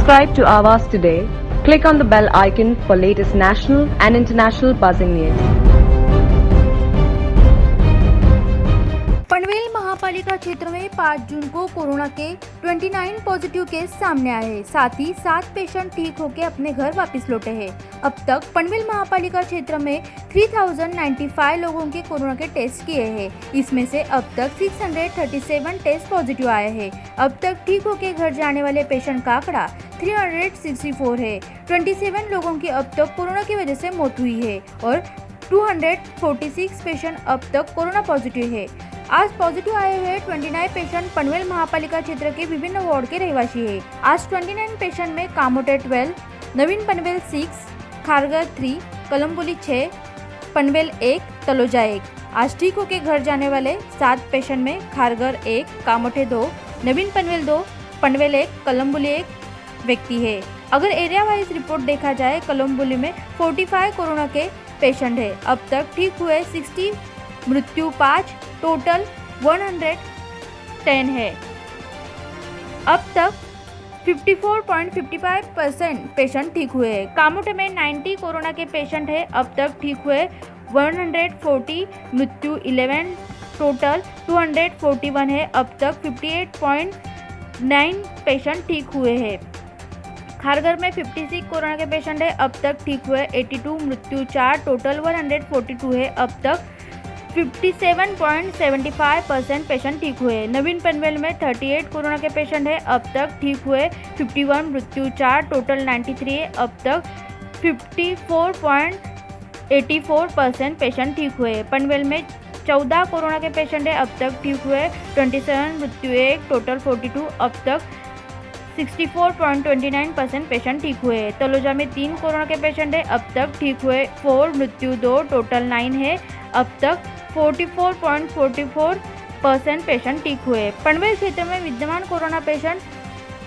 Subscribe to Avas today. Click on the bell icon for latest national and international buzzing news. Panvel महापालिका क्षेत्र में 5 जून को corona के 29 positive case सामने आए हैं। साथ ही 7 पेशेंट ठीक होकर अपने घर वापस लौटे हैं। अब तक पनवेल महापालिका क्षेत्र में 3095 लोगों के कोरोना के टेस्ट किए हैं। इसमें से अब तक 637 टेस्ट पॉजिटिव आए हैं। अब तक ठीक होकर घर जाने वाले पेशेंट का आंकड़ा 364 है। 27 लोगों की अब तक कोरोना की वजह से मौत हुई है और 246 पेशेंट अब तक कोरोना पॉजिटिव है। आज पॉजिटिव आए हुए 29 पेशेंट पनवेल महापालिका क्षेत्र के विभिन्न वार्ड के रहवासी हैं। आज 29 पेशेंट में कामोटे 12, नवीन पनवेल 6, खारगर 3, कलम्बुली 6, पनवेल 1, तलोजा 1। आज ठीक होकर घर जाने वाले 7 पेशेंट में खारगर 1, कामोटे 2, नवीन पनवेल 2, पनवेल 1, कलम्बुली 1 व्यक्ति है। अगर एरिया वाइज रिपोर्ट देखा जाए, कलम्बुली में 45 कोरोना के पेशेंट है। अब तक ठीक हुए 60, मृत्यु 5, टोटल 110 है। अब तक 54.55% पेशेंट ठीक हुए हैं। कामोटे में 90 कोरोना के पेशेंट है। अब तक ठीक हुए 140, मृत्यु 11, टोटल 241 है। अब तक 58.9 पेशेंट ठीक हुए हैं। खारगर में 56 कोरोना के पेशेंट है। अब तक ठीक हुए 82, मृत्यु 4, टोटल 142 है। अब तक 57.75% पेशेंट ठीक हुए। नवीन पनवेल में 38 कोरोना के पेशेंट है। अब तक ठीक हुए 51, मृत्यु 4, टोटल 93 है। अब तक 54.84% पेशेंट ठीक हुए। पनवेल में 14 कोरोना के पेशेंट है। अब तक ठीक हुए 27, मृत्यु 1, टोटल 42। अब तक 64.29% पेशेंट ठीक हुए। तलोजा में 3 कोरोना के पेशेंट है। अब तक ठीक हुए 4, मृत्यु 2, टोटल 9 है। अब तक 44.44% पेशेंट ठीक हुए। पनवेल क्षेत्र में विद्यमान कोरोना पेशेंट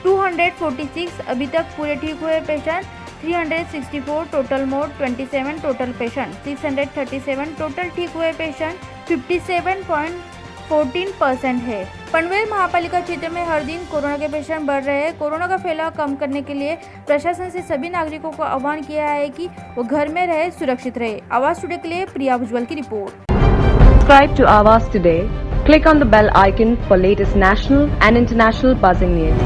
246, अभी तक पूरे ठीक हुए patient 364, total mode 27, total patient 637, total ठीक हुए पेशेंट 57.14% है। पनवेल महापालिका क्षेत्र में हर दिन कोरोना के पेशेंट बढ़ रहे हैं। कोरोना का फैलाव कम करने के लिए प्रशासन से सभी नागरिकों को आह्वान किया है कि वो घर में रहे, सुरक्षित रहे। आवाज टुडे के लिए प्रिया भुजबल की report. Subscribe to Avas today. Click on the bell icon for latest national and international buzzing news.